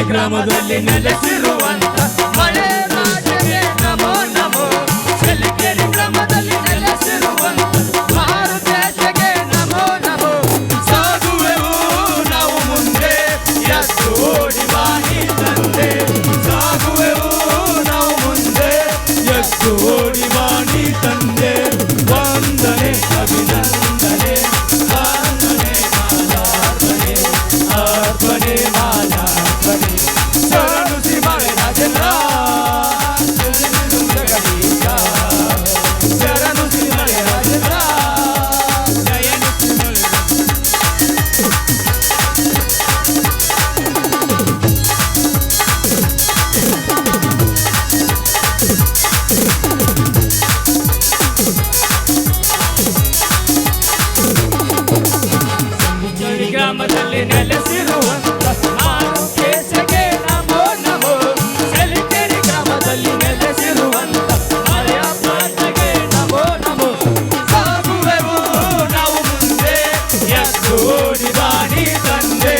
ಗ್ರಾಮದಲ್ಲಿ ನೆಲೆಸಿರುವಂತ ಮಳೆ ರಾಜನೇ ನಮೋ ನಮೋ. ಚಲಿಕೆರೆ ಗ್ರಾಮದಲ್ಲಿ ನೆಲೆಸಿರುವಂತ ಮಾರುತೇಶಗೆ ನಮೋ ನಮೋ. ಸಾಗುವೆವು ನಾವು ಮುಂದೆ ಎದ್ದು ಓಡಿ ಬಾನಿ ತಂದೆ. ಸಾಗುವೆವು ನಾವು ಮುಂದೆ ಎದ್ದು ಓಡಿ ಬಾನಿ ತಂದೆ. ವಂದನೆ ಅಭಿನಂದನೆ ವಂದನೆ ಮಾಲಾರ್ಪಣೆ ಅರ್ಪಣೆ ಮಾಲಾರ್ಪಣೆ. ಶರಣು ಶ್ರೀ ಗ್ರಾಮದಲ್ಲಿ ನೆಲೆಸಿರುವಂತ ಮಾರುತೇಶಗೆ ನಮೋ ನಮೋ. ಚಳ್ಳಕೆರೆ ಗ್ರಾಮದಲ್ಲಿ ನೆಲೆಸಿರುವಂತ ಮಳೆಯ ಪಾತ್ರೆಗೆ ನಮೋ ನಮೋ. ಸಾಗುವೆವು ನಾವು ಮುಂದೆ ಎದ್ದು ಓಡಿ ಬಾಣಿ ತಂದೆ.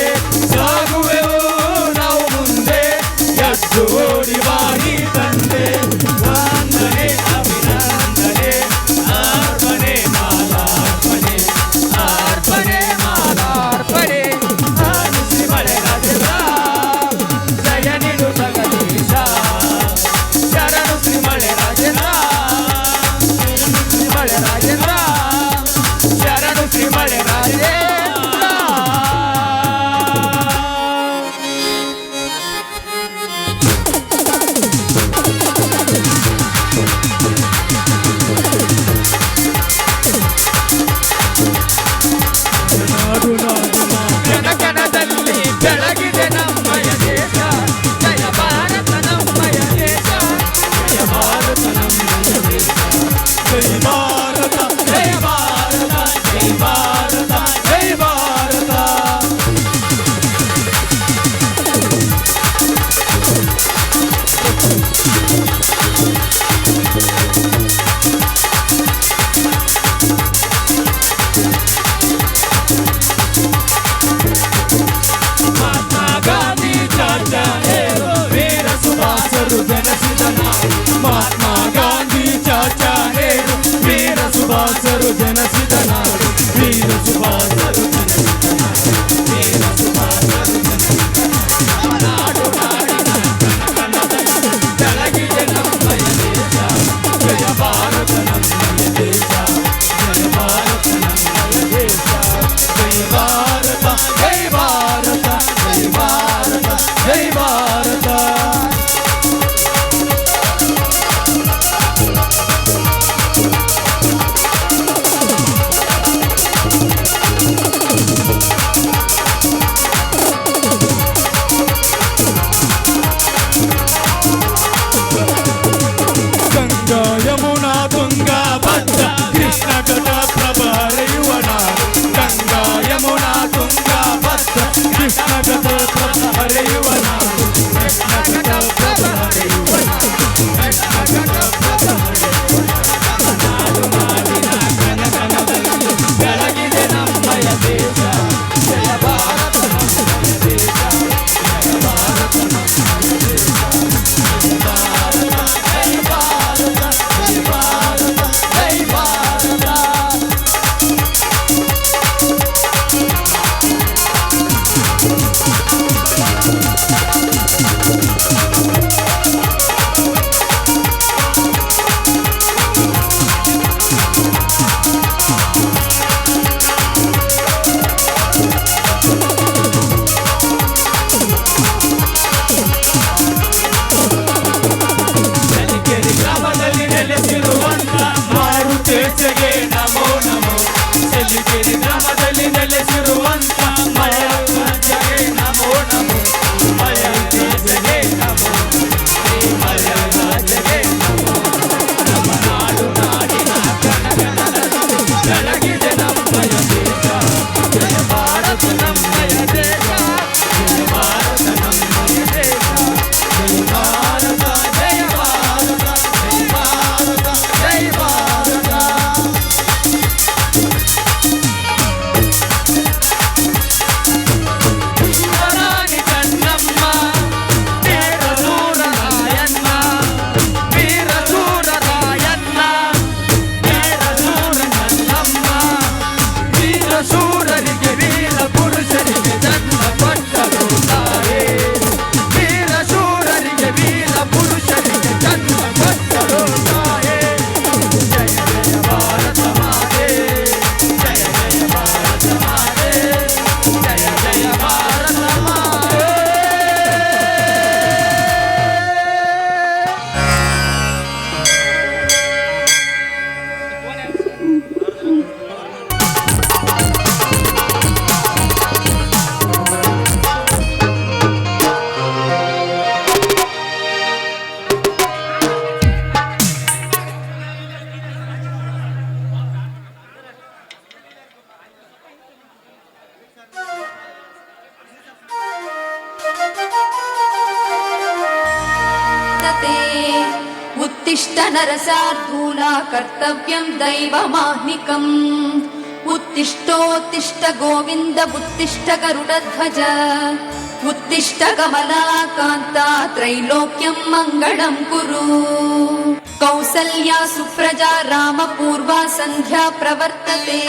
ಸಾಗುವೆವು ನಾವು ಮುಂದೆ ಎದ್ದು ಓಡಿ ಬಾಣಿ ತಂದೆ. ವಂದನೆ ಅಭಿನಂದನೆ ಅರ್ಪಣೆ ಮಾಲಾರ್ಪಣೆ ಅರ್ಪಣೆ ಮಾಲಾರ್ಪಣೆ. उत्तिष्ठ नरसार्धूला कर्तव्यं दैवमाह्निकम् उत्तिष्ठोत्तिष्ठ गोविन्द उत्तिष्ठ गरुडध्वज उत्तिष्ठ कमलाकान्ता त्रैलोक्यं मङ्गलं कुरु कौसल्या सुप्रजा रामपूर्वा सन्ध्या प्रवर्तते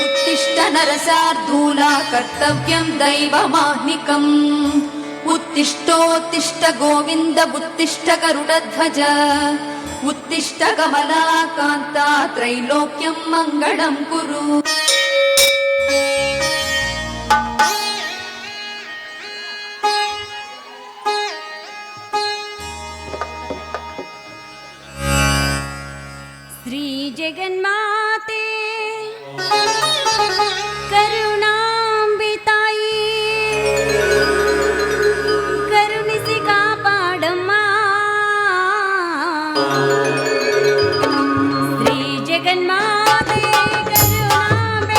उत्तिष्ठ नरसार्धूला कर्तव्यं दैवमाह्निकम् उत्तिष्ठोत्तिष्ठ गोविन्द उत्तिष्ठ गरुडध्वज उत्तिष्ठ कमलाकान्ता त्रैलोक्यं मङ्गलं कुरु श्री जगन्माते करुणांबिताई करुणिसि कापाडम्मा श्री जगन्माते करुणांबिताई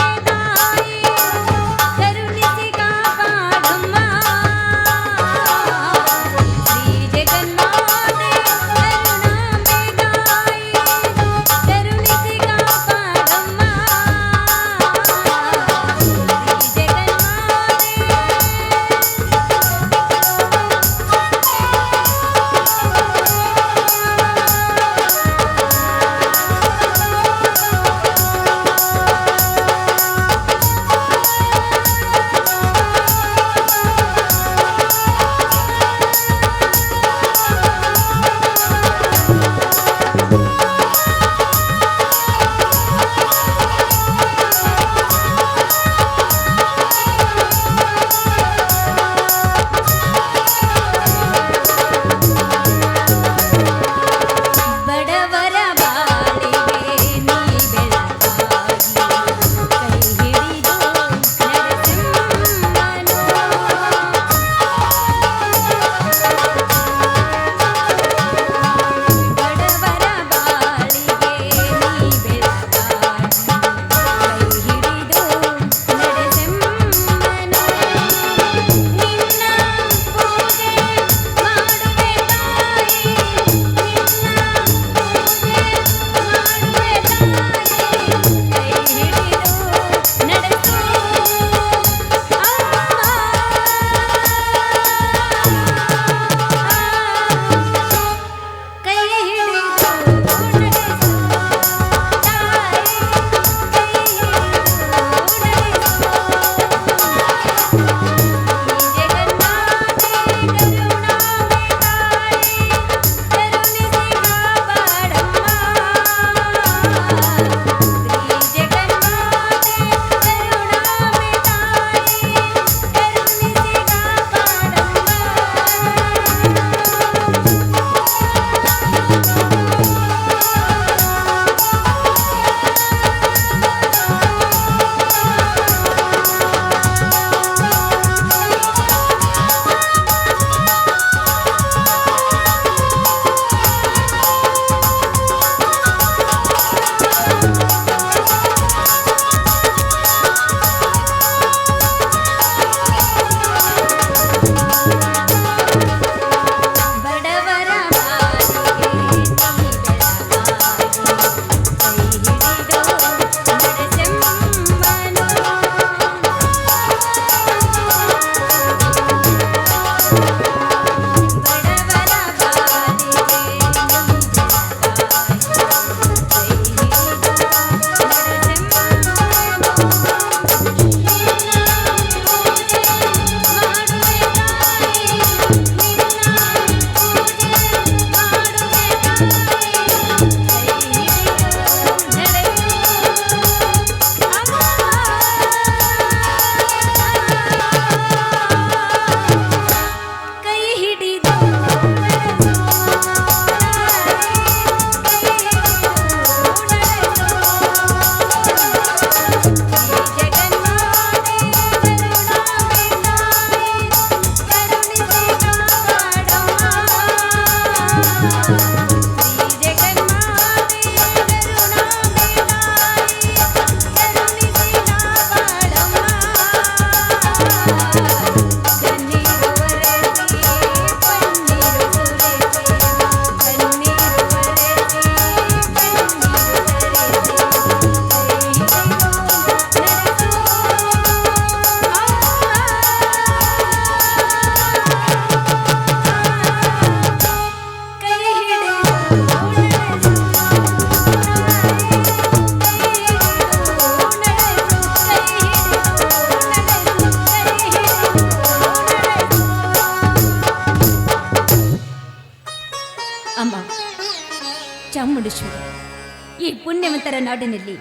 ವಿದ್ಯಾವಂತರ ನಾಡಿನಲ್ಲಿ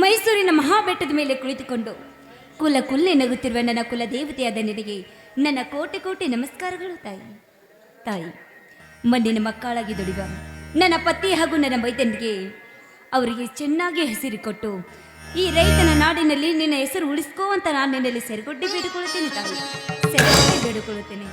ಮೈಸೂರಿನ ಮಹಾಬೆಟ್ಟದ ಮೇಲೆ ಕುಳಿತುಕೊಂಡು ಕುಲ್ಲೆ ನಗುತ್ತಿರುವ ನನ್ನ ಕುಲ ದೇವತೆಯಾದ ನಿನಗೆ ನನ್ನ ಕೋಟಿ ಕೋಟಿ ನಮಸ್ಕಾರಗಳು ತಾಯಿ. ಮಣ್ಣಿನ ಮಕ್ಕಳಾಗಿ ದುಡಿಯುವ ನನ್ನ ಪತಿ ಹಾಗೂ ನನ್ನ ವೈದ್ಯನಿಗೆ ಅವರಿಗೆ ಚೆನ್ನಾಗಿ ಹೆಸರು ಕೊಟ್ಟು ಈ ರೈತನ ನಾಡಿನಲ್ಲಿ ನಿನ್ನ ಹೆಸರು ಉಳಿಸ್ಕೋ ಅಂತ ನಾನು ನಿನ್ನಲ್ಲಿ ಸೆರಗೊಡ್ಡಿ ಬೇಡಿಕೊಳ್ಳುತ್ತೇನೆ ತಾಯಿ, ಸೆರಗೊಡ್ಡಿ ಬೇಡಿಕೊಳ್ಳುತ್ತೇನೆ.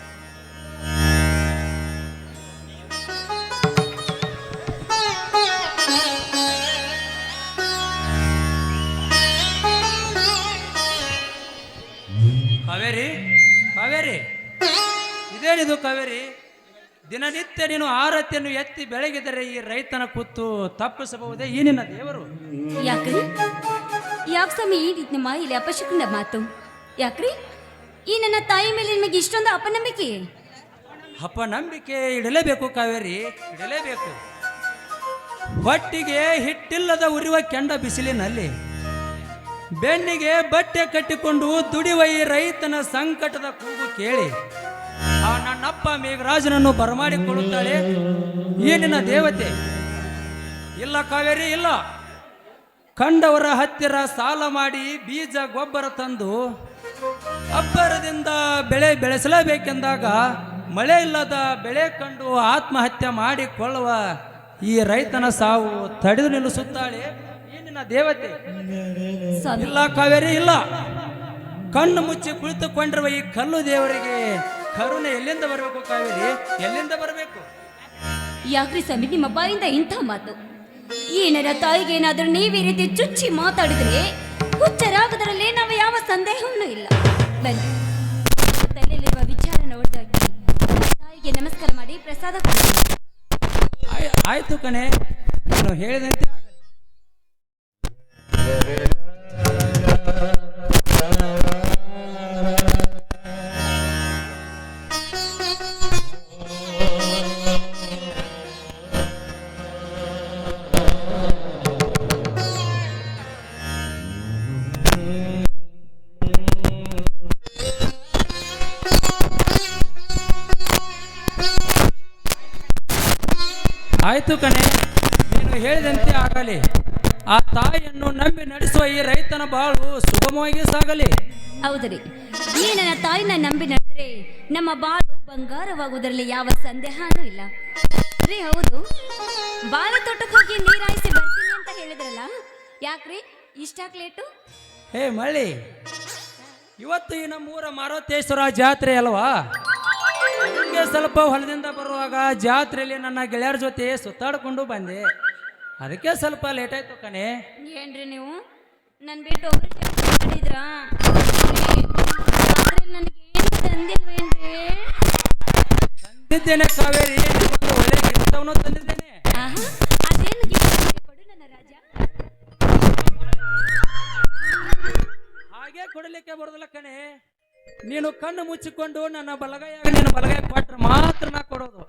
ಕಾವೇರಿ, ಇದೇನಿದು ಕಾವೇರಿ? ದಿನನಿತ್ಯ ನೀನು ಆರತಿಯನ್ನು ಎತ್ತಿ ಬೆಳಗಿದರೆ ಈ ರೈತನ ಕೂತು ತಪ್ಪಿಸಬಹುದೇ ಈ ನಿನ್ನ ದೇವರು? ಯಾಕ್ರಿ ಸ್ವಾಮಿ ಈ ರೀತಿ ಮಾಯಿಲೆ ಅಪಶಕುನ ಮಾತು ಯಾಕ್ರಿ? ಈ ನನ್ನ ತಾಯಿ ಮೇಲೆ ನಿಮಗೆ ಇಷ್ಟೊಂದು ಅಪನಂಬಿಕೆ? ಅಪನಂಬಿಕೆ ಇಡಲೇಬೇಕು ಕಾವೇರಿ, ಇಡಲೇಬೇಕು. ಹೊಟ್ಟಿಗೆ ಹಿಟ್ಟಿಲ್ಲದ ಉರಿಯುವ ಕೆಂಡ ಬಿಸಿಲಿನಲ್ಲಿ ಬೆನ್ನಿಗೆ ಬಟ್ಟೆ ಕಟ್ಟಿಕೊಂಡು ದುಡಿಯುವ ಈ ರೈತನ ಸಂಕಟದ ಕೂಗು ಕೇಳಿ ಆ ನನ್ನಪ್ಪ ಮೇಘರಾಜನನ್ನು ಬರಮಾಡಿಕೊಳ್ಳುತ್ತಾಳೆ ಈ ನಿನ್ನ ದೇವತೆ. ಇಲ್ಲ ಕಾವೇರಿ, ಇಲ್ಲ. ಕಂಡವರ ಹತ್ತಿರ ಸಾಲ ಮಾಡಿ ಬೀಜ ಗೊಬ್ಬರ ತಂದು ಅಬ್ಬರದಿಂದ ಬೆಳೆ ಬೆಳೆಸಲೇಬೇಕೆಂದಾಗ ಮಳೆ ಇಲ್ಲದ ಬೆಳೆ ಕಂಡು ಆತ್ಮಹತ್ಯೆ ಮಾಡಿಕೊಳ್ಳುವ ಈ ರೈತನ ಸಾವು ತಡೆದು ನಿಲ್ಲಿಸುತ್ತಾಳೆ ಈ ನಿನ್ನ ದೇವತೆ. ಇಲ್ಲ ಕಾವೇರಿ, ಇಲ್ಲ. ಕಣ್ಣು ಮುಚ್ಚಿ ಕುಳಿತುಕೊಂಡಿರುವ ಈ ಕಲ್ಲು ದೇವರಿಗೆ ಕರುಣೆ ಎಲ್ಲಿಂದ ಬರಬೇಕು ಕಾವೇರಿ, ಎಲ್ಲಿಂದ ಬರಬೇಕು? ಯಾಕ್ರಿ ಸ್ವಾಮಿ ನಿಮ್ಮ ಬಾಯಿಂದ ಇಂಥ ಮಾತು? ಈ ನನ್ನ ತಾಯಿಗೆ ಏನಾದರೂ ನೀವೇ ರೀತಿ ಚುಚ್ಚಿ ಮಾತಾಡಿದ್ರೆ ಹುಚ್ಚರಾಗದರಲ್ಲಿ ನಾವು ಯಾವ ಸಂದೇಹವೂ ಇಲ್ಲ. ಬನ್ನಿ, ತಲೆಯಲ್ಲಿರುವ ವಿಚಾರ ನೋಡಿದಾಗಿ ತಾಯಿಗೆ ನಮಸ್ಕಾರ ಮಾಡಿ ಪ್ರಸಾದ ಕೊಡ್ತೀನಿ. ಆಯ್ತು ಕಣೆ, ನಾನು ಹೇಳಿದಂತೆ ಆಗಲಿ. ಆಯ್ತು ಕಣೆ, ನೀನು ಹೇಳಿದಂತೆ ಆಗಲಿ. ಆ ತಾಯಿಯನ್ನು ನಂಬಿ ನಡೆಸುವ ಈ ರೈತನ ಬಾಳು ಸುಗಮವಾಗಿ ಸಾಗಲಿ. ಹೌದ್ರಿ, ಈ ನನ್ನ ತಾಯಿನ ನಂಬಿ ನಡೆದ್ರೆ ನಮ್ಮ ಬಾಳು ಬಂಗಾರವಾಗುವುದರಲ್ಲಿ ಯಾವ ಸಂದೇಹನೂ ಇಲ್ಲ ರೀ. ಹೌದು, ಬಾಳೆ ತೋಟಕ್ಕೆ ಹೋಗಿ ನೀರಾಯಿಸಿ ಬರ್ತೀನಿ ಅಂತ ಹೇಳಿದ್ರಲ್ಲ, ಯಾಕ್ರಿ ಇಷ್ಟಾಕ್ ಲೇಟು? ಹೇ ಮಳ್ಳಿ, ಇವತ್ತು ಈ ನಮ್ಮೂರ ಮಾರುತೇಶ್ವರ ಜಾತ್ರೆ ಅಲ್ವಾ? ಅದಕ್ಕೆ ಸ್ವಲ್ಪ ಹೊಲದಿಂದ ಬರುವಾಗ ಜಾತ್ರೆಯಲ್ಲಿ ನನ್ನ ಗೆಳೆಯರ ಜೊತೆ ಸುತ್ತಾಡ್ಕೊಂಡು ಬಂದೆ, ಅದಕ್ಕೆ ಸ್ವಲ್ಪ ಲೇಟ್ ಆಯ್ತು ಕಣೆ. ಏನ್ರಿ ನೀವು ನನ್ನ ಬಿಟ್ಟು ಒಬ್ರು ಮಾಡಿದ್ರಾ? ನನಗೇನು ತಂದಿಲ್ವೇನ್ರಿ? ತಂದಿದ್ದೇನೆ ಕಾವೇರಿ, ಒಂದು ಒಳ್ಳೆ ಗಿಫ್ಟವನ್ನು ತಂದಿದ್ದೇನೆ. ಅದೇನು ಗಿಫ್ಟ್ ಕೊಡು ನನ್ನ ರಾಜ. ಹಾಗೆ ಕೊಡಲಿಕ್ಕೆ ಬರೋದಿಲ್ಲ ಕಣೆ, ನೀನು ಕಣ್ಣು ಮುಚ್ಚಿಕೊಂಡು ನನ್ನ ಬಲಗೈಯಾಗ ನೀನು ಬಲಗೈ ಕೊಟ್ರೆ ಮಾತ್ರ ನಾ ಕೊಡೋದು.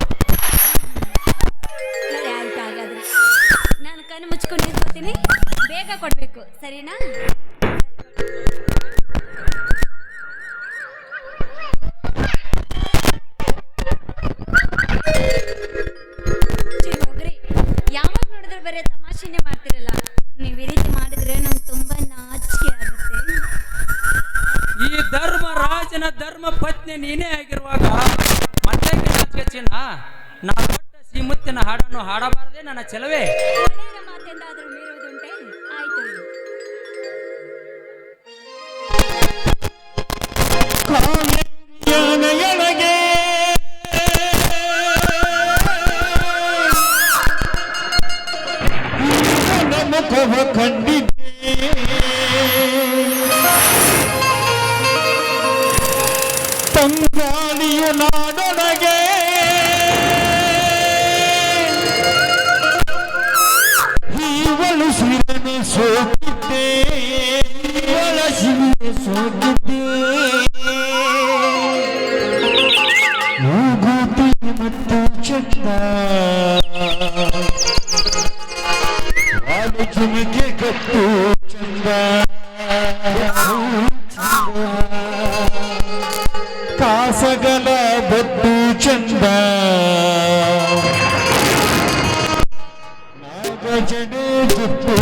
ಸರಿ ಆಯ್ತು, ಹಾಗಾದ್ರೆ ನಾನು ಕಣ್ಣು ಮುಚ್ಕೊಂಡು ನಿಂತ್ಕೋತೀನಿ, ಬೇಗ ಕೊಡ್ಬೇಕು, ಸರಿನಾ? ಹೋಗ್ರಿ, ಯಾವಾಗ ನೋಡಿದ್ರೆ ಬರೀ ತಮಾಷೆನೆ ಮಾಡ್ತಿರಲ್ಲ. ನೀವು ಈ ರೀತಿ ಮಾಡಿದ್ರೆ ನಂಗೆ ತುಂಬಾ ನಾಚಿಕೆ ಆಗುತ್ತೆ. ಈ ಧರ್ಮ ರಾಜನ ಧರ್ಮ ಪತ್ನಿ ನೀನೇ ಆಗಿರುವಾಗ ಮತ್ತೆ ಚಿನ್ನ ನಾ ಕೊಟ್ಟ ಶ್ರೀಮುತ್ತಿನ ಹಾಡನ್ನು ಹಾಡಬಾರದೆ ನನ್ನ ಚೆಲುವೆ? ಒಳ್ಳೆಯ ಮಾತೆಂದಾದ್ರೂ ಮೀರುವುದುಂಟೆ? ಆಯ್ತು. ತಂಗಾಳಿಯು ನಾಡೊಳಗೆ ಇವಳು ಶಿರನೆ ಸೋಕಿದ್ದೆ, ಇವಳ ಶಿರನೆ ಸೋಕಿದ್ದೆ, ಮೂಗುತಿ ಮತ್ತು ಚಂದ ವಾಲು ಚುಮಿಕೆ ಕಟ್ಟು ಚಂದ, ಕಾಸಗಲ ಬಟ್ಟು ಚಂದ, ನಾಗಜಡೆ ಜುಟ್ಟು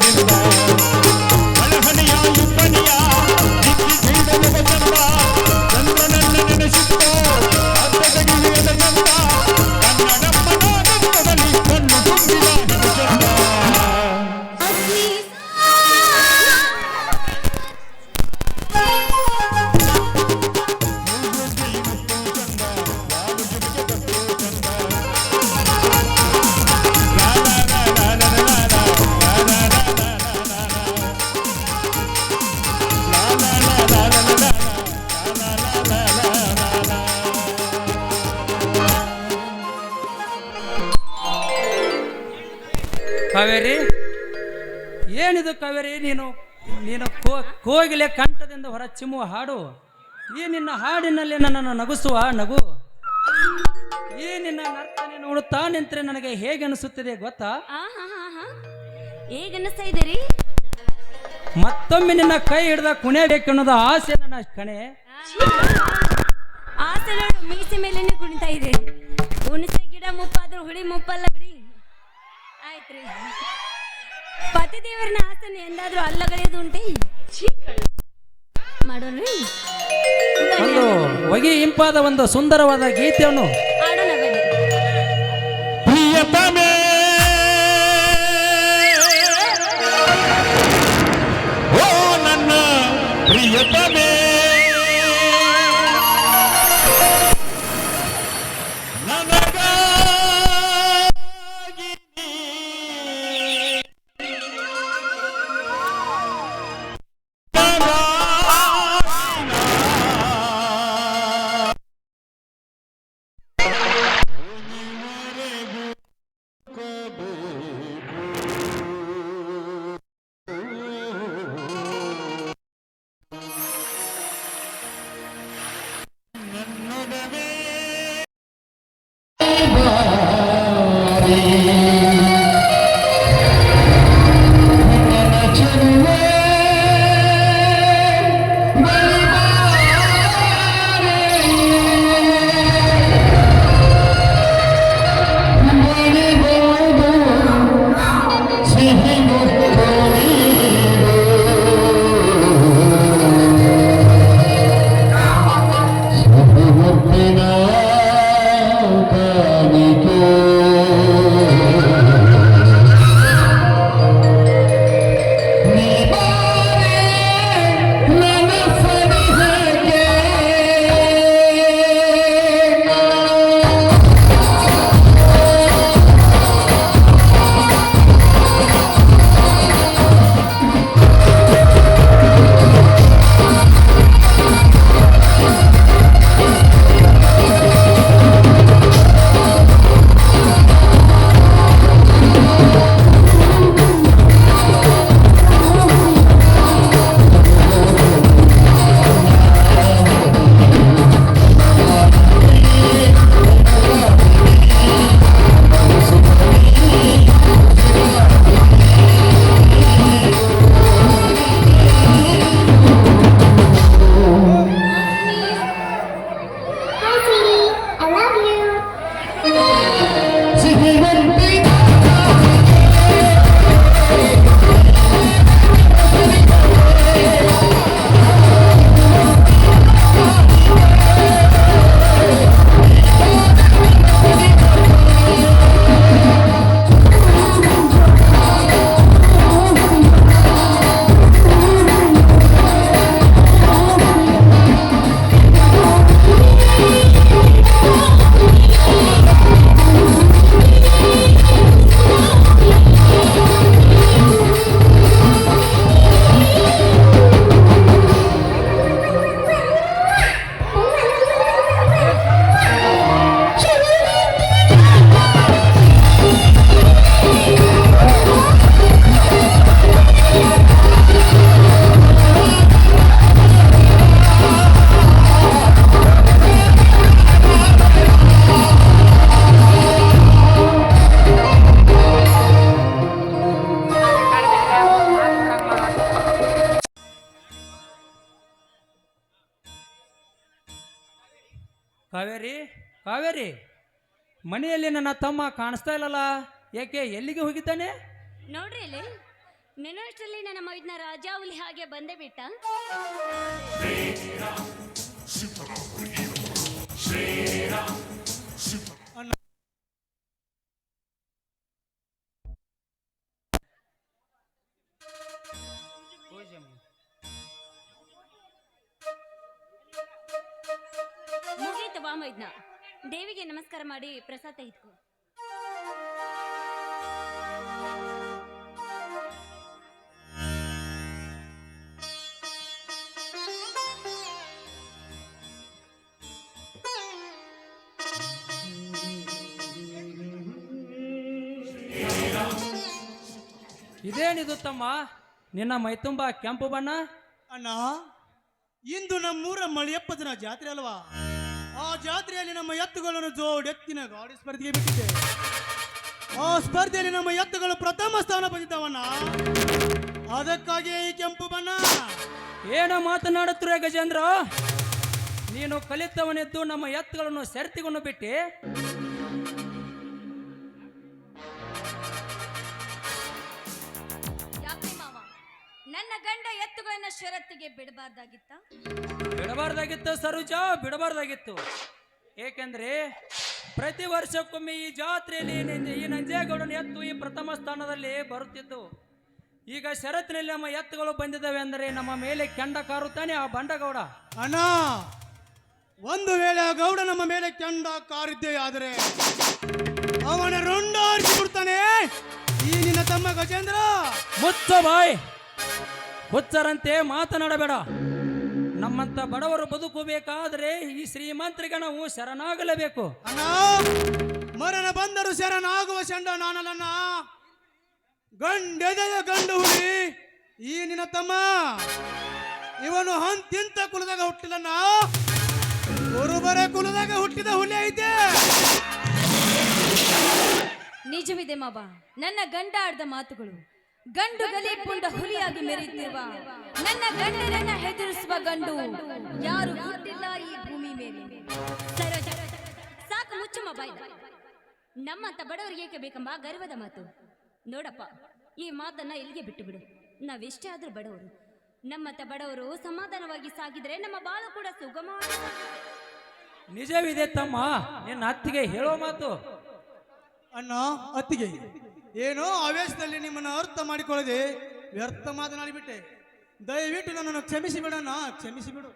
ಚಂದ ಹಣಹಣಿಯ ಇಬ್ಬನಿಯ ದಿಕ್ಕಿ ಕೈದನೆವ ಚಂದ ಚಂದ್ರನನ್ನ ನೆನೆಸಿತ್ತು ಅರ್ಧದಡಿಯದ ಚಂದ ಕನ್ನಡಮ್ಮನ ಗಂಧದಲ್ಲಿ ಕಣ್ಣು ತುಂಬಿದ ಹೆಣ್ಣು ಚಂದ ಕಾವೇರಿ, ಏನಿದು ಕಾವೇರಿ? ನೀನು ನೀನು ಕೋಗಿಲೆ ಕಂಠದಿಂದ ಹೊರ ಚಿಮ್ಮುವ ಹಾಡು. ಈ ನಿನ್ನ ಹಾಡಿನಲ್ಲಿ ನನ್ನನ್ನು ನಗಿಸುವ ನಗು. ಈ ನಿನ್ನ ನರ್ತನೆ ನೋಡುತ್ತಾ ನಿಂತರೆ ನನಗೆ ಹೇಗೆ ಅನಿಸುತ್ತಿದೆ ಗೊತ್ತಾ? ಹೇಗನ್ನಿಸ್ತಾ ಇದ್ದೀರಿ? ಮತ್ತೊಮ್ಮೆ ನಿನ್ನ ಕೈ ಹಿಡಿದ ಕುಣಿಯಬೇಕೆನ್ನೋದು ಆಸೆ ನನ್ನ ಕಣೆ. ಆಸೆ ನೋಡು, ಮೀಸೆ ಮೇಲೇನೆ ಕುಣಿತಾ ಇದೆ. ಹುಣಸೆ ಗಿಡ ಮುಪ್ಪಾದ್ರೂ ಹುಳಿ ಮುಪ್ಪಲ್ಲ ಬಿಡಿ. ಆಯ್ತ್ರಿ, ಪತಿ ದೇವರನ್ನ ಆಸನೆ ಎಂದಾದ್ರೂ ಅಲ್ಲಗಳೆಯೋದು ಉಂಟೆ? ಮಾಡೋಣ್ರಿ, ಒಂದು ಹೊಗೆ ಇಂಪಾದ ಒಂದು ಸುಂದರವಾದ ಗೀತೆಯನ್ನು ಆಡೋಣ ಬನ್ನಿ. ಪ್ರಿಯತಮೇ ಓ ನನ್ನ ಪ್ರಿಯತಮೇ ನನಗಾಗಿ ನೀ ಕಾವೇರಿ, ಕಾವೇರಿ, ಮನೆಯಲ್ಲಿ ನನ್ನ ತಮ್ಮ ಕಾಣಿಸ್ತಾ ಇಲ್ಲಲ್ಲ, ಯಾಕೆ? ಎಲ್ಲಿಗೆ ಹೋಗಿದ್ದಾನೆ? ನೋಡ್ರಿ ಇಲ್ಲಿ ನೆನಷ್ಟರಲ್ಲಿ ನನ್ನ ಮೈದ್ನ ರಾಜಾವಲಿ ಹಾಗೆ ಬಂದೇ ಬಿಟ್ಟ. ಮುಗೀತು ಬಾ ಮೈದ್ನ, ದೇವಿಗೆ ನಮಸ್ಕಾರ ಮಾಡಿ ಪ್ರಸಾದ ತೆಗೆದುಕೋ. ಇದೇನಿದು ತಮ್ಮ, ನಿನ್ನ ಮೈತುಂಬ ಕೆಂಪು ಬಣ್ಣ? ಅಣ್ಣ, ಇಂದು ನಮ್ಮೂರ ಮಳಿಯಪ್ಪ ದಿನ ಜಾತ್ರೆ ಅಲ್ವಾ? ಆ ಜಾತ್ರೆಯಲ್ಲಿ ನಮ್ಮ ಎತ್ತುಗಳನ್ನು ಜೋಡೆತ್ತಿನ ಗಾಡಿ ಸ್ಪರ್ಧೆಗೆ ಬಿಟ್ಟಿದೆ. ಆ ಸ್ಪರ್ಧೆಯಲ್ಲಿ ನಮ್ಮ ಎತ್ತುಗಳು ಪ್ರಥಮ ಸ್ಥಾನ ಬಂದಿದ್ದಾವಣ್ಣ. ಅದಕ್ಕಾಗಿ ಈ ಕೆಂಪು ಬಣ್ಣ. ಏನ ಮಾತನಾಡುತ್ತಿರುವ ಗಜೇಂದ್ರ? ನೀನು ಕಲಿತವನಿದ್ದು ನಮ್ಮ ಎತ್ತುಗಳನ್ನು ಸೆರ್ತಿಕೊಂಡು ಬಿಟ್ಟು ನನ್ನ ಗಂಡ ಎತ್ತುಗಳನ್ನ ಷರತ್ತಿಗೆ ಬಿಡಬಾರ್ದಾಗಿತ್ತ? ಬಿಡಬಾರ್ದಾಗಿತ್ತು ಸರೋಜ, ಬಿಡಬಾರ್ದಾಗಿತ್ತು. ಏಕೆಂದ್ರೆ ಪ್ರತಿ ವರ್ಷಕ್ಕೊಮ್ಮೆ ಈ ಜಾತ್ರೆಯಲ್ಲಿ ಈ ನಂಜೇಗೌಡನ ಎತ್ತು ಈ ಪ್ರಥಮ ಸ್ಥಾನದಲ್ಲಿ ಬರುತ್ತಿದ್ದು. ಈಗ ಷರತ್ತಿನಲ್ಲಿ ನಮ್ಮ ಎತ್ತುಗಳು ಬಂದಿದ್ದಾವೆ ಅಂದರೆ ನಮ್ಮ ಮೇಲೆ ಕೆಂಡ ಕಾರುತ್ತಾನೆ ಆ ಬಂಡಗೌಡ. ಅಣ್ಣ, ಒಂದು ವೇಳೆ ಆ ಗೌಡ ನಮ್ಮ ಮೇಲೆ ಕೆಂಡ ಕಾರಿದ್ದೇ ಆದರೆ ಅವನ ರೊಂಡಾರಿಸಿ ಬಿಡ್ತಾನೆ ಈ ನಿನ್ನ ತಮ್ಮ ಗಜೇಂದ್ರ. ಮುಚ್ಚ ಬಾಯ್, ಹುಚ್ಚರಂತೆ ಮಾತನಾಡಬೇಡ. ನಮ್ಮಂತ ಬಡವರು ಬದುಕಬೇಕಾದ್ರೆ ಈ ಶ್ರೀಮಂತರಿಗೆ ನಾವು ಶರಣಾಗಲೇಬೇಕು. ಅಣ್ಣ, ಮರಣ ಬಂದರು ಶರಣಾಗುವ ಚಂಡ ನಾನಲ್ಲಣ್ಣ, ಗಂಡೆದೆಯ ಗಂಡು ಹುಲಿ ಈ ನಿನ್ನ ತಮ್ಮ. ಇವನು ಹಂತಿಂತ ಕುಲದಾಗ ಹುಟ್ಟಿಲ್ಲಣ್ಣ, ಕುರುಬರ ಕುಲದಾಗ ಹುಟ್ಟಿದ ಹುಲಿ ಐತೆ. ನಿಜವಿದೆ ಮಾವ, ನನ್ನ ಗಂಡ ಆಡ್ದ ಮಾತುಗಳು. ಗಂಡು ಗಲಿ ಪುಂಡ ಹುಲಿಯಾಗಿ ಮೆರೆಯುತ್ತಿರುವ ನನ್ನ ಗಂಡನನ್ನ ಹೆದರಿಸುವ ಗಂಡು ಯಾರು ಹುಟ್ಟಿಲ್ಲ ಈ ಭೂಮಿ ಮೇಲೆ. ಸರೋಜ, ಸಾಕು ಮುಚ್ಚಮ್ಮ ಬಾಯ್. ನಮ್ಮಂತ ಬಡವರಿಗೆ ಏಕೆ ಬೇಕಂಬ ಗರ್ವದ ಮಾತು. ನೋಡಪ್ಪ, ಈ ಮಾತನ್ನ ಇಲ್ಲಿಗೆ ಬಿಟ್ಟು ಬಿಡು. ನಾವೆಷ್ಟೇ ಆದ್ರೂ ಬಡವರು. ನಮ್ಮಂತ ಬಡವರು ಸಮಾಧಾನವಾಗಿ ಸಾಗಿದ್ರೆ ನಮ್ಮ ಬಾಳು ಕೂಡ ಸುಗಮವಾಗಿ ಸಾಗುತ್ತೆ. ನಿಜವಿದೆ ತಮ್ಮ, ನಿನ್ನ ಅತ್ತಿಗೆ ಹೇಳೋ ಮಾತು. ಅಣ್ಣ, ಅತ್ತಿಗೆ ಏನೋ ಆವೇಶದಲ್ಲಿ ನಿಮ್ಮನ್ನು ಅರ್ಥ ಮಾಡಿಕೊಳ್ಳದೆ ವ್ಯರ್ಥ ಮಾತನಾಡಿಬಿಟ್ಟೆ. ದಯವಿಟ್ಟು ನನ್ನನ್ನು ಕ್ಷಮಿಸಿ ಬಿಡಣ್ಣ, ಕ್ಷಮಿಸಿ ಬಿಡು.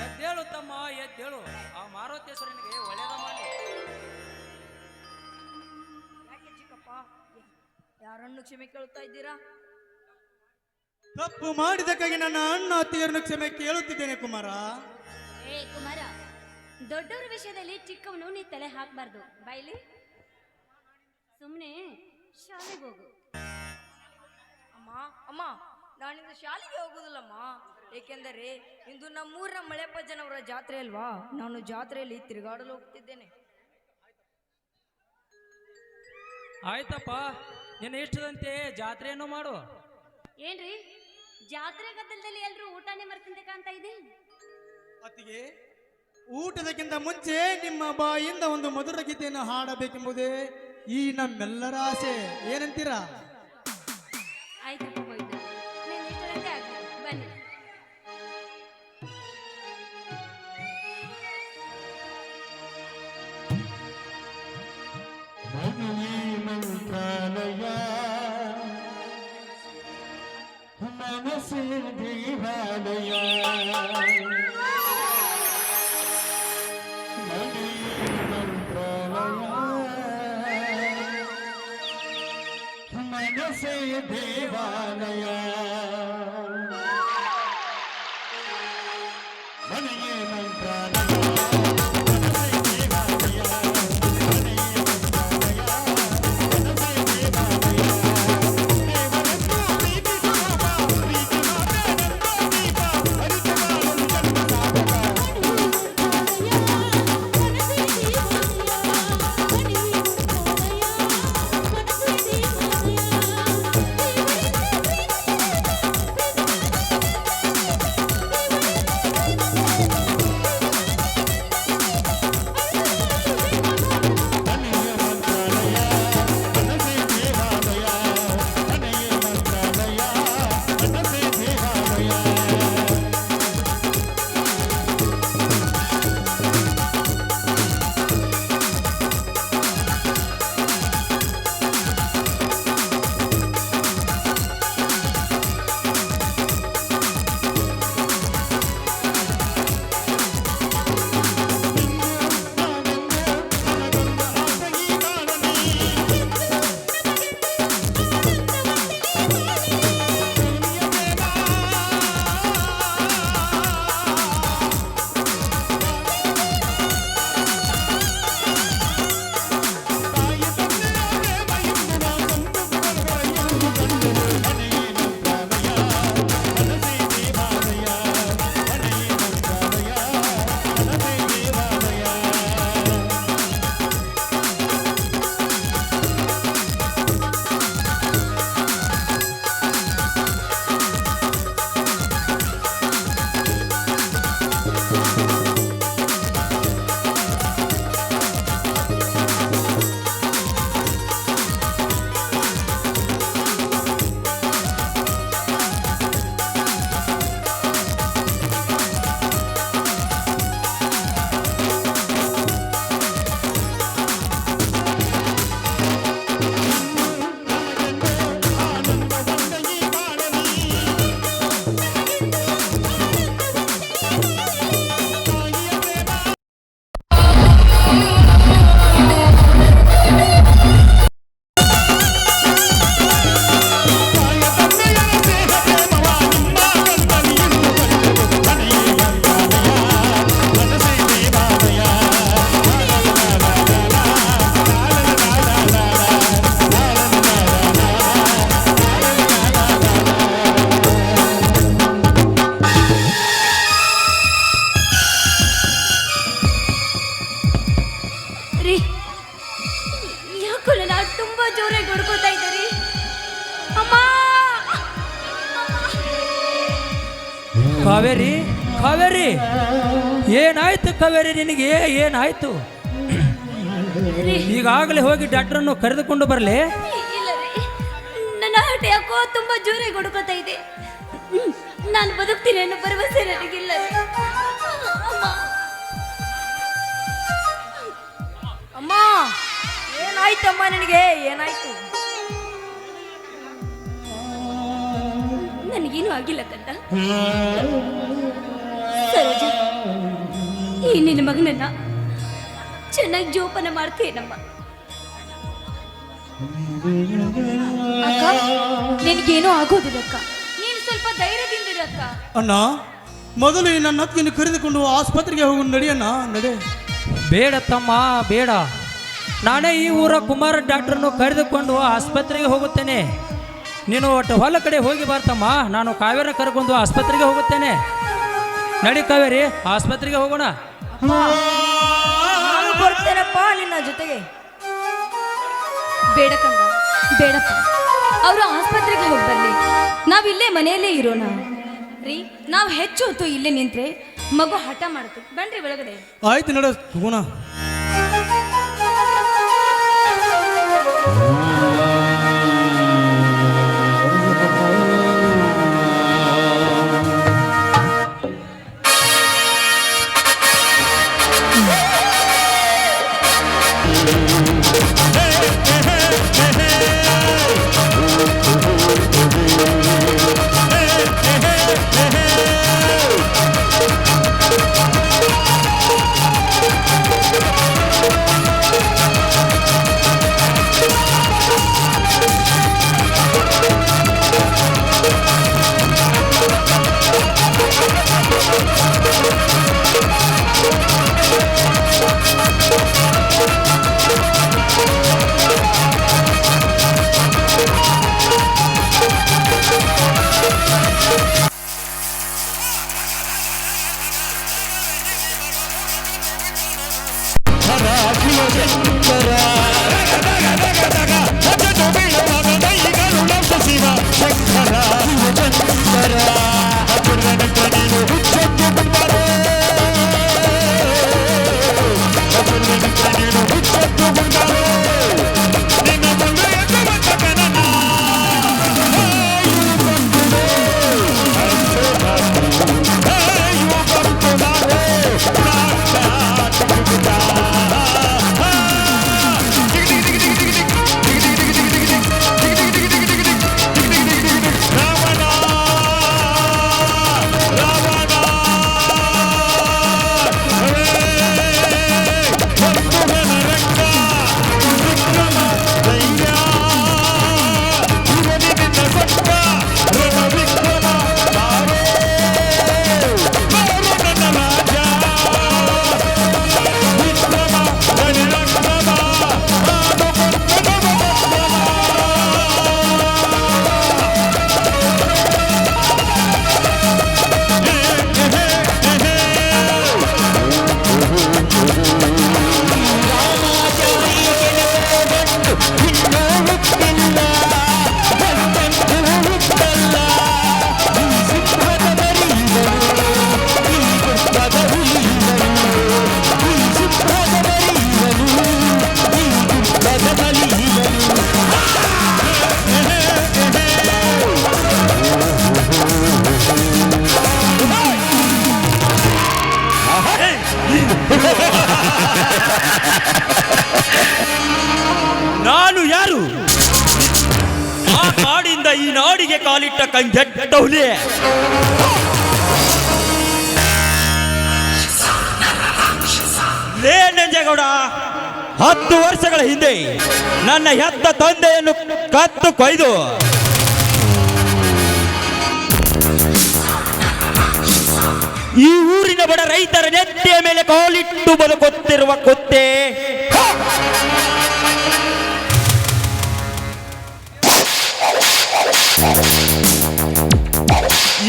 ಎದ್ದೇಳು ತಮ್ಮ, ಎದ್ದೇಳು. ಆ ಮಾರುತೇಶ್ವರನಿಗೆ ಒಳ್ಳೆಯದ ಮಾಡಿ. ಯಾಕೆ ಚಿಕ್ಕಪ್ಪ ಯಾರನ್ನು ಕ್ಷಮೆ ಕೇಳುತ್ತಾ ಇದ್ದೀರಾ? ತಪ್ಪು ಮಾಡಿದಕ್ಕಾಗಿ ನನ್ನ ಅಣ್ಣ ಅತ್ತಿಗೆಯರನ್ನು ಕ್ಷಮೆ ಕೇಳುತ್ತಿದ್ದೇನೆ ಕುಮಾರ. ಏ ಕುಮಾರ, ದೊಡ್ಡವರ ವಿಷಯದಲ್ಲಿ ಚಿಕ್ಕವನು ನೀ ತಲೆ ಹಾಕಬಾರ್ದು. ಬಾಯ್ಲಿ, ಸುಮ್ಮನೆ ಶಾಲೆಗೆ ಹೋಗು. ಅಮ್ಮ ಅಮ್ಮ, ನಾನಿಂದು ಶಾಲೆಗೆ ಹೋಗುದಿಲ್ಲಮ್ಮ. ಏಕೆಂದರೆ ಇಂದು ನಮ್ಮೂರ ಮಳೆಪ್ಪಜ್ಜನವರ ಜಾತ್ರೆ ಅಲ್ವಾ, ನಾನು ಜಾತ್ರೆಯಲ್ಲಿ ತಿರುಗಾಡಲು ಹೋಗ್ತಿದ್ದೇನೆ. ಆಯ್ತಪ್ಪ, ನಿನ್ನ ಇಷ್ಟದಂತೆ ಜಾತ್ರೆಯನ್ನು ಮಾಡು. ಏನ್ರಿ, ಜಾತ್ರೆ ಗದ್ದಲದಲ್ಲಿ ಎಲ್ರು ಊಟನೇ ಮರ್ತಿಂದೆ ಕಾಣ್ತಾ ಇದೆ. ಅತ್ತಿಗೆ, ಊಟದಕ್ಕಿಂತ ಮುಂಚೆ ನಿಮ್ಮ ಬಾಯಿಂದ ಒಂದು ಮಧುರ ಗೀತೆಯನ್ನು ಹಾಡಬೇಕೆಂಬುದೇ ಈ ನಮ್ಮೆಲ್ಲರ ಆಸೆ. ಏನಂತೀರಾ? ಆಯ್ತಪ್ಪ ಹೋಯ್ತು, ನೀನು ಇಷ್ಟದಂತೆ ಆಗ್ಲಿ. ಬನ್ನಿ. ಮನೆಯೇ ಮಂತ್ರಾಲಯ, ಮನಸ್ಸೇ ದೇವಾಲಯ. ಮನೆಯೇ ಮಂತ್ರಾಲಯ, ಮನಸ್ಸೇ ದೇವಾಲಯ. ಮನೆಯೇ ಮಂತ್ರಾಲಯ, ಕಾವೇರಿ ಕಾವೇರಿ ಏನಾಯ್ತು ಕಾವೇರಿ ನಿನಗೆ ಏನಾಯ್ತು? ಈಗಾಗಲೇ ಹೋಗಿ ಡಾಕ್ಟ್ರನ್ನು ಕರೆದುಕೊಂಡು ಬರಲೇ? ಇಲ್ಲ ರೀ, ನನ್ನ ಹಾರ್ಟ್ ಯಾಕೋ ತುಂಬಾ ಜೋರಾಗಿ ಹೊಡ್ಕೋತಾ ಇದೆ. ನಾನು ಬದುಕ್ತೀನಿ ಅನ್ನೋ ಭರವಸೆ ನನಗಿಲ್ಲ ರೀ. ಅಮ್ಮ, ಅಮ್ಮ ಏನಾಯ್ತಮ್ಮ ನಿನಗೆ? ಏನಾಯ್ತು? ನನಗೇನು ಆಗಿಲ್ಲ ಕಂದ. ಸರೋಜ, ಈ ನಿನ್ನ ಮಗನನ್ನ ಚೆನ್ನಾಗಿ ಜೋಪಾನ ಮಾಡ್ತೇನಮ್ಮ. ಅಕ್ಕ, ನಿನಗೇನೂ ಆಗೋದಿಲ್ಲ ಅಕ್ಕ. ನೀನು ಸ್ವಲ್ಪ ಧೈರ್ಯದಿಂದಿರು ಅಕ್ಕ. ಅಣ್ಣ, ಮೊದಲು ಈ ನನ್ನ ಅತ್ತಿಗೆಯನ್ನು ಕರೆದುಕೊಂಡು ಆಸ್ಪತ್ರೆಗೆ ಹೋಗಿ ನಡಿಯಣ್ಣ, ನಡೆ. ಬೇಡ ತಮ್ಮ ಬೇಡ, ನಾನೇ ಈ ಊರ ಕುಮಾರ ಡಾಕ್ಟ್ರನ್ನು ಕರೆದುಕೊಂಡು ಆಸ್ಪತ್ರೆಗೆ ಹೋಗುತ್ತೇನೆ. ನೀನು ಒಟ್ಟು ಹೊಲ ಕಡೆ ಹೋಗಿ ಬರ್ತಮ್ಮ, ನಾನು ಕಾವೇರಿ ಕರ್ಕೊಂಡು ಆಸ್ಪತ್ರೆಗೆ ಹೋಗುತ್ತೇನೆ. ನಡಿ ಕಾವೇರಿ, ಆಸ್ಪತ್ರೆಗೆ ಹೋಗೋಣ. ನಾನು ಬರ್ತೇನಪ್ಪ ನಿನ್ನ ಜೊತೆಗೆ. ಬೇಡ ಕಂದ, ಬೇಡಪ್ಪ. ಅವರು ಆಸ್ಪತ್ರೆಗೆ ಹೋಗಿ ಬರಲಿ, ನಾವಿಲ್ಲೇ ಮನೆಯಲ್ಲೇ ಇರೋಣ ರೀ. ನಾವು ಹೆಚ್ಚು ಹೊತ್ತು ಇಲ್ಲೇ ನಿಂತ್ರೆ ಮಗು ಹಠ ಮಾಡುತ್ತೆ. ಬನ್ರಿ ಒಳಗಡೆ. ಆಯ್ತು, ನಡ ಹೋಗೋಣ. ನಾನು ಯಾರು? ಆ ನಾಡಿಂದ ಈ ನಾಡಿಗೆ ಕಾಲಿಟ್ಟ ಕಂಗೆಟ್ಟ ಹುಲಿ. ಲೇ ನಂಜೇಗೌಡ, 10 ವರ್ಷಗಳ ಹಿಂದೆ ನನ್ನ ಹೆತ್ತ ತಂದೆಯನ್ನು ಕತ್ತು ಕೊಯ್ದು ಈ ಊರಿನ ಬಡ ರೈತರ ನೆತ್ತಿಯ ಮೇಲೆ ಕಾಲಿಟ್ಟು ಬದುಕುತ್ತಿರುವ ಕುತ್ತೆ.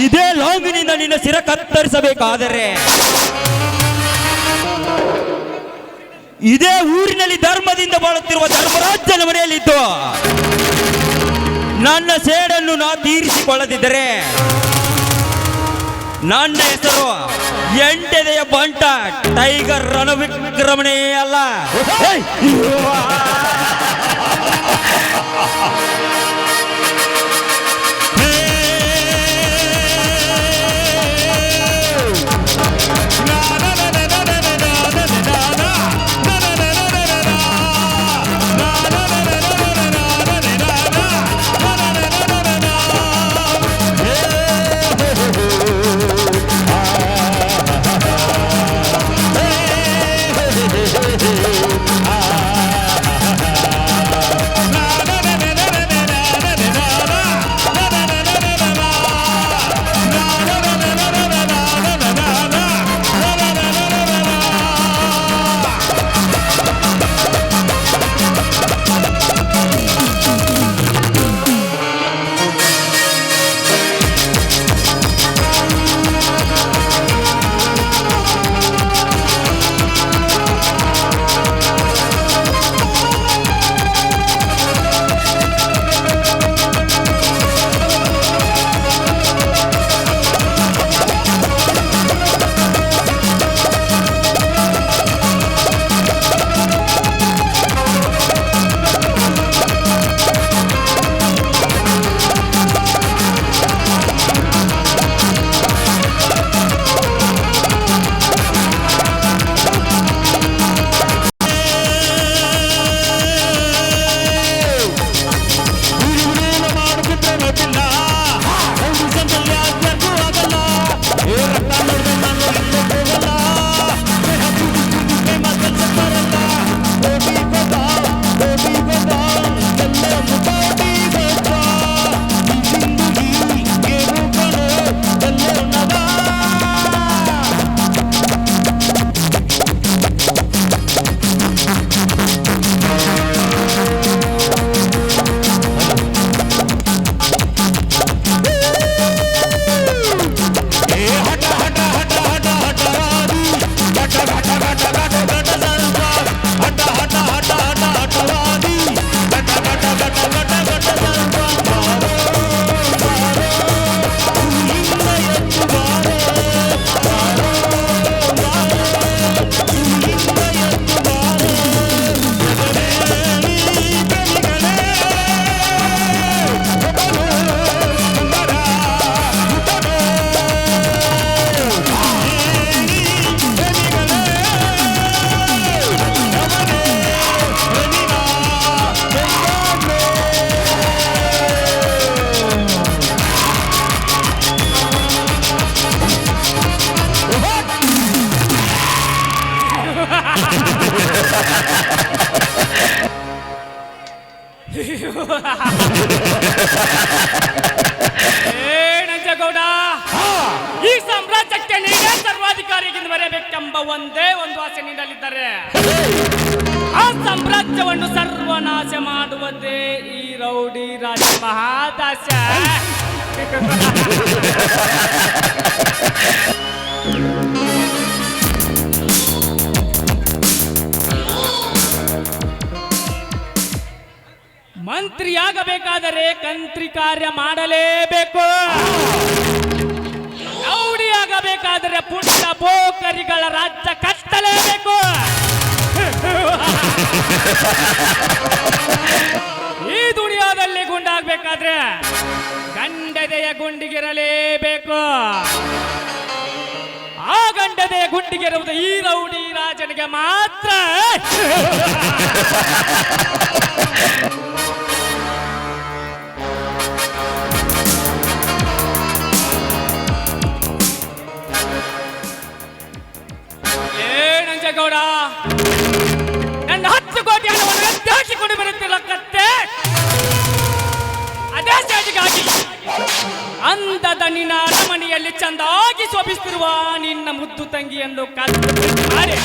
ಇದೇ ಲಾಂಗಿನಿಂದ ನಿನ್ನ ಸಿರ ಕತ್ತರಿಸಬೇಕಾದರೆ ಇದೇ ಊರಿನಲ್ಲಿ ಧರ್ಮದಿಂದ ಬಾಳುತ್ತಿರುವ ಧರ್ಮರಾಜನ ಮನೆಯಲ್ಲಿದ್ದು ನನ್ನ ಸೇಡನ್ನು ನಾ ತೀರಿಸಿಕೊಳ್ಳದಿದ್ದರೆ ನನ್ನ ಹೆಸರು ಎಂಟೆದೆಯ ಬಂಟ ಟೈಗರ್ ರಣವಿಕ್ರಮಣೆ ಅಲ್ಲ. ನಂಜಗೌಡ, ಈ ಸಾಮ್ರಾಜ್ಯಕ್ಕೆ ನೀನೇ ಸರ್ವಾಧಿಕಾರಿಯಾಗಿ ಬರಬೇಕೆಂಬ ಒಂದೇ ಒಂದು ಆಸೆ ನೀಡಲಿದ್ದಾರೆ. ಆ ಸಾಮ್ರಾಜ್ಯವನ್ನು ಸರ್ವನಾಶ ಮಾಡುವುದೇ ಈ ರೌಡಿ ರಾಜ ಮಹಾದಾಸ. ಮಂತ್ರಿಯಾಗಬೇಕಾದರೆ ಕಂತ್ರಿ ಕಾರ್ಯ ಮಾಡಲೇಬೇಕು. ರೌಡಿಯಾಗಬೇಕಾದರೆ ಪುಟ್ಟ ಪೋಕರಿಗಳ ರಾಜ್ಯ ಕಟ್ಟಲೇಬೇಕು. ಈ ದುನಿಯಾದಲ್ಲಿ ಗುಂಡಾಗಬೇಕಾದ್ರೆ ಗಂಡದೆಯ ಗುಂಡಿಗಿರಲೇಬೇಕು. ಆ ಗಂಡದೆಯ ಗುಂಡಿಗಿರುವುದು ಈ ರೌಡಿ ರಾಜನಿಗೆ ಮಾತ್ರ. ನಂಜಗೌಡ, ನನ್ನ 10 ಕೋಟಿ ಹಣವನ್ನು ಎತ್ತಾಕಿಕೊಂಡು ಬರುತ್ತಿಲ್ಲ ಕತ್ತೆ. ಅದೇ ಸೇಟಿಗಾಗಿ ಅಂದದ ನಿನ್ನ ಅರಮನೆಯಲ್ಲಿ ಚಂದಾಗಿ ಶೋಭಿಸುತ್ತಿರುವ ನಿನ್ನ ಮುದ್ದು ತಂಗಿಯನ್ನು ಕತ್ತು ಮಾಡಿ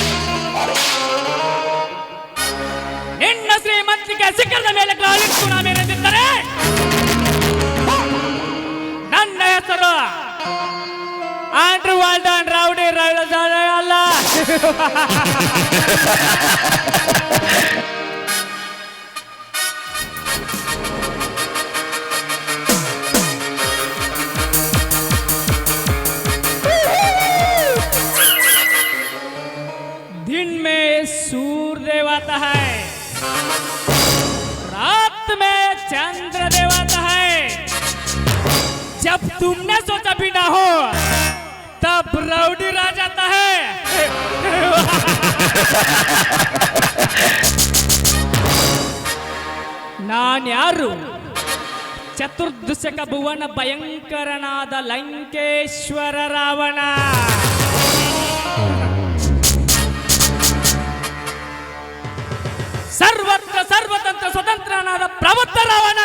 ನಿನ್ನ ಶ್ರೀಮಂತಿಕೆ ಶಿಖರದ ಮೇಲೆ ಕಾಲಿಟ್ಟು ನಾವೇನೆಂದಿದ್ದರೆ ನನ್ನ ಹೆಸರು ಆಂಡ್ರೂ ವಾಲ್ಡನ್ ರೌಡಿ ಅಲ್ಲ. चंद्र देवाता है। जब तुमने सोचा भी ना हो तब रौडी राज आता है। नान्यारू चतुर्दशक भुवन भयंकरनाद लंकेश्वर रावण। सर्वत्र सर्वतंत्र स्वतंत्रनाದ ಪ್ರಬುದ್ಧ ರಾವಣ।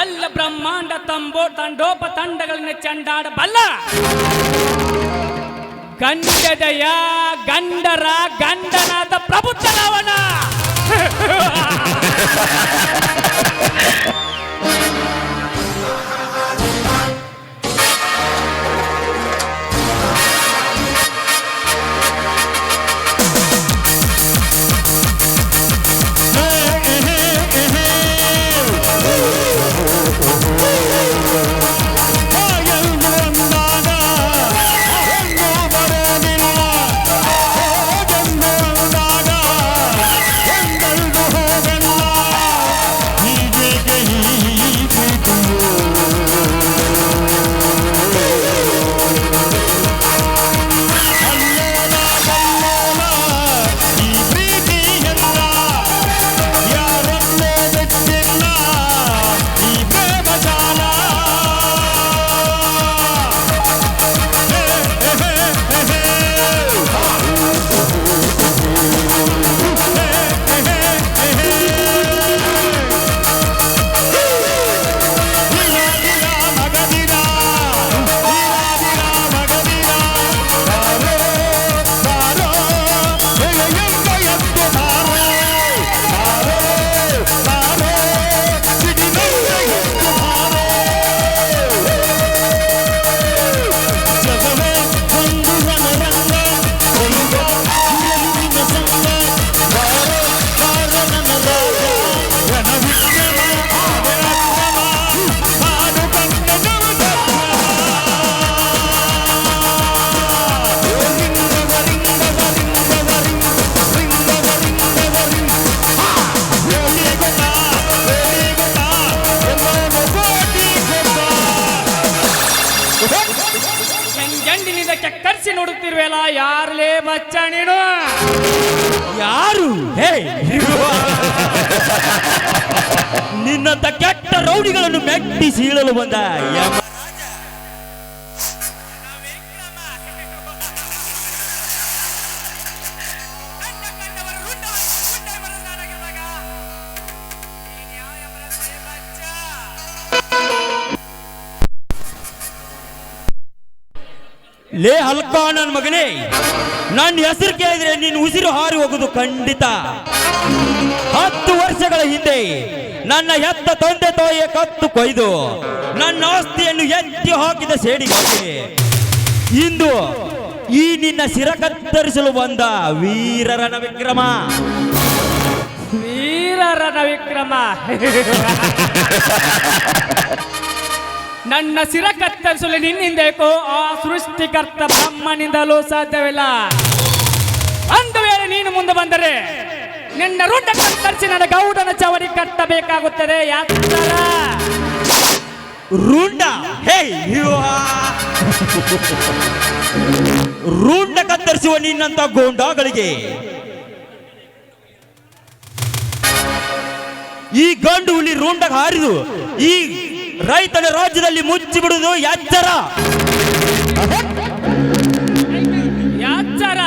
ಎಲ್ಲ ಬ್ರಹ್ಮಾಂಡ ತಂಡೋಪ ತಂಡಗಳನ್ನ ಚಂಡಾಡಬಲ್ಲ ಗಂಡದಯ ಗಂಡರ ಗಂಡನಾದ ಪ್ರಬುದ್ಧ ರಾವಣ। ಕರ್ಸಿ ನೋಡುತ್ತಿರುವೆಲ್ಲ ಯಾರ್ಲೇ ಬಚ್ಚ ನೀನು? ಯಾರು? ಹೇ ನಿನ್ನಂತ ಕೆಟ್ಟ ರೌಡಿಗಳನ್ನು ಮೆಟ್ಟಿ ಸೀಳಲು ಬಂದ ಲೇ ಹಲ್ಕ ನನ್ನ ಮಗನೇ, ನನ್ನ ಹೆಸರು ಕೇಳಿದ್ರೆ ನೀನು ಉಸಿರು ಹಾರಿ ಹೋಗುದು ಖಂಡಿತ. 10 ವರ್ಷಗಳ ಹಿಂದೆ ನನ್ನ ಹೆತ್ತ ತಂದೆ ತಾಯಿಯ ಕತ್ತು ಕೊಯ್ದು ನನ್ನ ಆಸ್ತಿಯನ್ನು ಎತ್ತಿ ಹಾಕಿದ ಸೇಡಿಗಾಗಿ ಇಂದು ಈ ನಿನ್ನ ಶಿರ ಕತ್ತರಿಸಲು ಬಂದ ವೀರರಣ ವಿಕ್ರಮ. ವೀರರಣ ವಿಕ್ರಮ ನನ್ನ ಶಿರ ಕತ್ತರಿಸಲು ನಿನ್ನಿಂದೇಕೋ ಆ ಸೃಷ್ಟಿಕರ್ತ ಬ್ರಹ್ಮನಿಂದಲೂ ಸಾಧ್ಯವಿಲ್ಲ. ಒಂದು ವೇಳೆ ನೀನು ಮುಂದೆ ಬಂದರೆ ನಿನ್ನ ರುಂಡ ಕತ್ತರಿಸಿ ನನ್ನ ಗೌಡನ ಚವಡಿ ಕಟ್ಟಬೇಕಾಗುತ್ತದೆ. ಯಾತ್ತರ ರುಂಡ ಹೇ ರುಂಡ ಕತ್ತರಿಸುವ ನಿನ್ನಂತ ಗೋಂಡಾಗಳಿಗೆ ಈ ಗಂಡು ಹುಲಿ ರುಂಡ ಹಾರಿದು ಈ ರೈತನ ರಾಜ್ಯದಲ್ಲಿ ಮುಚ್ಚಿ ಬಿಡುವುದು ಎಚ್ಚರ. ಯಾತ್ತರ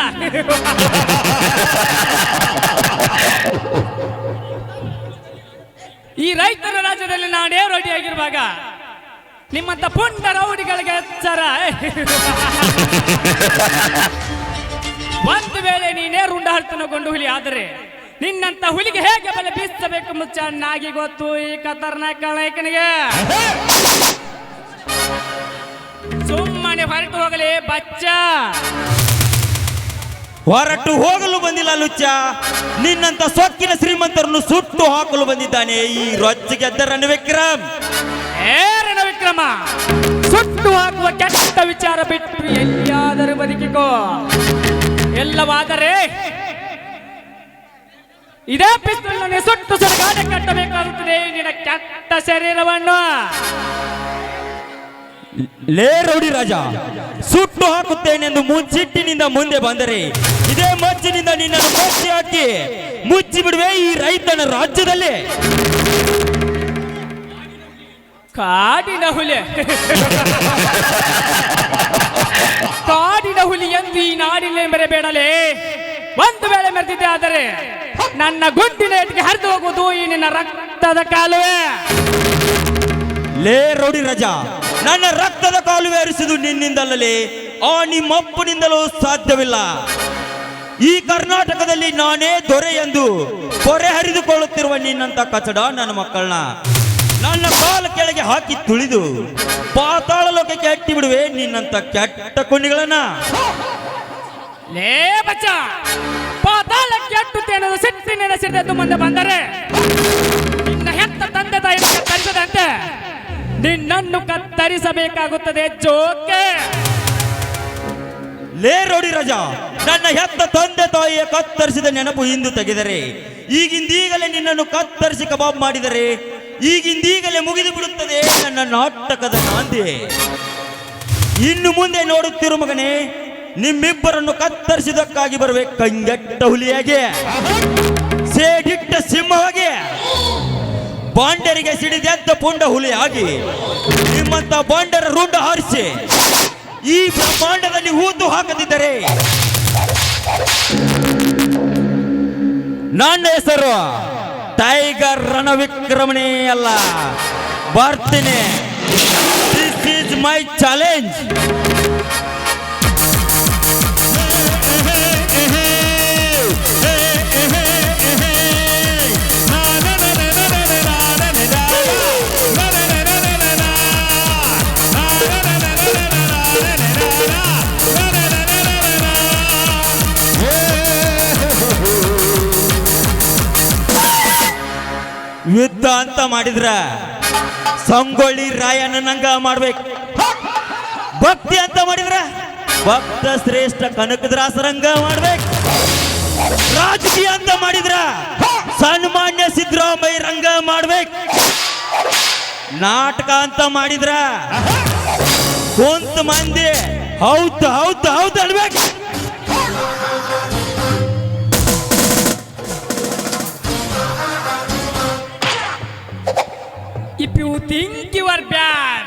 ಈ ರೈತರ ರಾಜ್ಯದಲ್ಲಿ ನಾನೇ ರೆಡಿಯಾಗಿರುವಾಗ ನಿಮ್ಮಂತ ಪುಂಡ ರೌಡಿಗಳಿಗೆ ಎಚ್ಚರ. ಒಂದು ವೇಳೆ ನೀನೇ ರುಂಡ ಹರ್ತನಗೊಂಡು ಹುಲಿ ಆದರೆ ನಿನ್ನಂತ ಹುಲಿಗೆ ಹೇಗೆ ಬಲೆ ಬೀಸಬೇಕು ಚೆನ್ನಾಗಿ ಗೊತ್ತು ಈ ಖತರ್ನಾಕ್ ನಾಯಕನಿಗೆ. ಸುಮ್ಮನೆ ಹೊರಟು ಹೋಗಲಿ ಬಚ್ಚ. ಹೊರಟು ಹೋಗಲು ಬಂದಿಲ್ಲ ಲುಚ್ಚ, ನಿನ್ನಂತ ಸೊಕ್ಕಿನ ಶ್ರೀಮಂತರನ್ನು ಸುಟ್ಟು ಹಾಕಲು ಬಂದಿದ್ದಾನೆ ಈ ರೊಚ್ಚಿಗೆದ್ದ ರಣವಿಕ್ರಮ್. ರಣವಿಕ್ರಮ, ಸುಟ್ಟು ಹಾಕುವ ಕೆಟ್ಟ ವಿಚಾರ ಬಿಟ್ಟು ಎಲ್ಲಿಯಾದರೂ ಬದುಕಿಕೋ. ಎಲ್ಲವಾದರೆ ಇದೇ ಪಿಸ್ತೂಲ್ನಲ್ಲಿ ಸುಟ್ಟು ಸುಡುಗಾಡೆ ಕಟ್ಟಬೇಕಾಗುತ್ತದೆ ನಿನ್ನ ಕೆಟ್ಟ ಶರೀರವನ್ನು. ಲೇ ರೌಡಿ ರಾಜ, ಸುಟ್ಟು ಹಾಕುತ್ತೇನೆಂದು ಮುಚ್ಚಿಟ್ಟಿನಿಂದ ಮುಂದೆ ಬಂದರೆ ಇದೇ ಮಚ್ಚಿನಿಂದ ನಿನ್ನನ್ನು ಮುಚ್ಚಿ ಹಾಕಿ ಮುಚ್ಚಿ ಬಿಡುವೆ ಈ ರೈತನ ರಾಜ್ಯದಲ್ಲಿ. ಕಾಡಿನ ಹುಲಿ ಕಾಡಿನ ಹುಲಿ ಎಂದು ಈ ನಾಡಿನ ಮೆರೆಬೇಡಲೇ. ಒಂದು ವೇಳೆ ಮೆರೆದಿದ್ದೆ ಆದರೆ ನನ್ನ ಗುಂಡಿನ ಏಟಿಗೆ ಹರಿದು ಹೋಗುವುದು ಈ ನಿನ್ನ ರಕ್ತದ ಕಾಲುವೆ. ಲೇ ರೌಡಿ ರಾಜ, ನನ್ನ ರಕ್ತದ ಕಾಲುವೆ ಹರಿಸುವುದು ನಿನ್ನಿಂದಲ್ಲಲೇ, ಆ ನಿಮ್ಮಪ್ಪನಿಂದಲೂ ಸಾಧ್ಯವಿಲ್ಲ. ಈ ಕರ್ನಾಟಕದಲ್ಲಿ ನಾನೇ ದೊರೆ ಎಂದು ಹೊರೆ ಹರಿದುಕೊಳ್ಳುತ್ತಿರುವ ನಿನ್ನಂತ ಕಚಡ ನನ್ನ ಮಕ್ಕಳನ್ನ ನನ್ನ ಕಾಲ ಕೆಳಗೆ ಹಾಕಿ ತುಳಿದು ಪಾತಾಳ ಲೋಕಕ್ಕೆ ಅಟ್ಟಿ ಬಿಡುವೆ ನಿನ್ನಂತ ಕೆಟ್ಟ ಕುಣಿಗಳನ್ನ. ಲೇ ಬಚ್ಚ, ಪಾತಾಳಕ್ಕೆ ಅಟ್ಟುತ್ತೇನದು ಸಿಟ್ಟಿನ ಸಿಟ್ಟೆದ್ದು ಮುಂದೆ ಬಂದರೆ ನಿನ್ನ ಹೆತ್ತ ತಂದೆ ತಾಯಿ ಕತ್ತರಿಸದಂತೆ ನಿನ್ನನ್ನು ಕತ್ತರಿಸಬೇಕಾಗುತ್ತದೆ ಜೋಕೆ. ಲೇ ರೋಡಿ ರಾಜ, ನನ್ನ ಹೆತ್ತ ತಂದೆ ತಾಯಿಯ ಕತ್ತರಿಸಿದ ನೆನಪು ಇಂದು ತೆಗೆದರೆ ಈಗಿಂದೀಗಲೇ ನಿನ್ನನ್ನು ಕತ್ತರಿಸಿ ಕಬಾಬ್ ಮಾಡಿದರೆ ಈಗಿಂದೀಗಲೇ ಮುಗಿದು ಬಿಡುತ್ತದೆ ನನ್ನ ನಾಟಕದ ನಾಂದಿ. ಇನ್ನು ಮುಂದೆ ನೋಡುತ್ತಿರು ಮಗನೇ, ನಿಮ್ಮಿಬ್ಬರನ್ನು ಕತ್ತರಿಸಿದಕ್ಕಾಗಿ ಬರುವೆ ಕಂಗೆಟ್ಟ ಹುಲಿಯಾಗೆ, ಸೇಡಿಟ್ಟ ಸಿಂಹವಾಗಿ, ಬಾಂಡರಿಗೆ ಸಿಡಿದೆದ್ದ ಪುಂಡ ಹುಲಿಯಾಗಿ ನಿಮ್ಮಂತ ಬಾಂಡರ ರುಂಡ ಹಾರಿಸಿ ಈ ಬ್ರಹ್ಮಾಂಡದಲ್ಲಿ ಹೂತು ಹಾಕದಿದ್ದರೆ ನನ್ನ ಹೆಸರು ಟೈಗರ್ ರಣವಿಕ್ರಮಣೆ ಅಲ್ಲ. ಬರ್ತೀನಿ. This is my challenge. ಯುದ್ಧ ಅಂತ ಮಾಡಿದ್ರ ಸಂಗೊಳ್ಳಿ ರಾಯಣ್ಣನಂಗ ಮಾಡ್ಬೇಕು. ಭಕ್ತಿ ಅಂತ ಮಾಡಿದ್ರ ಭಕ್ತ ಶ್ರೇಷ್ಠ ಕನಕದಾಸರಂಗ ಮಾಡ್ಬೇಕು. ರಾಜಕೀಯ ಅಂತ ಮಾಡಿದ್ರ ಸನ್ಮಾನ್ಯ ಸಿದ್ದರಾಮಯ್ಯ ರಂಗ ಮಾಡ್ಬೇಕು. ನಾಟಕ ಅಂತ ಮಾಡಿದ್ರ ಕುಂತ ಮಂದಿ ಹೌದು ಹೌದು ಹೌದು ಅನ್ಬೇಕು. If you think you are bad,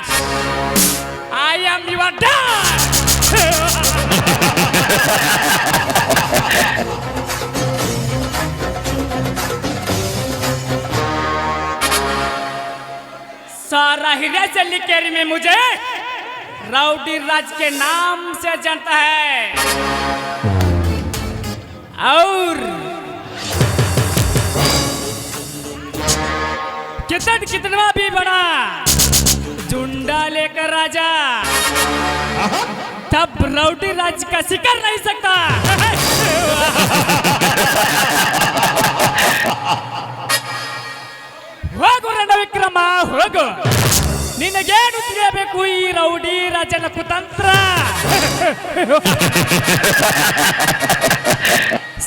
I am your dad. सारा हिराचल केरी में मुझे राउडी राज के नाम से जानता है और कितना भी बड़ा झुंडा लेकर राजा तब राउडी राज का शिकार नहीं सकता. ಹೋಗು ರಣವಿಕ್ರಮ ಹೋಗು, ನಿನಗೇನು ತಿಳಿಯಬೇಕು ಈ ರೌಡಿ ರಾಜನ ಕುತಂತ್ರ.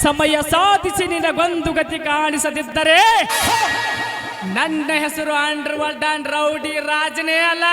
ಸಮಯ ಸಾಧಿಸಿ ನಿನಗೊಂದು ಗತಿ ಕಾಣಿಸದಿದ್ದರೆ ನನ್ನ ಹೆಸರು ಅಂಡರ್ ವರ್ಲ್ಡ್ ಅಂಡ್ ರೌಡಿ ರಾಜನೇ ಅಲ್ಲ.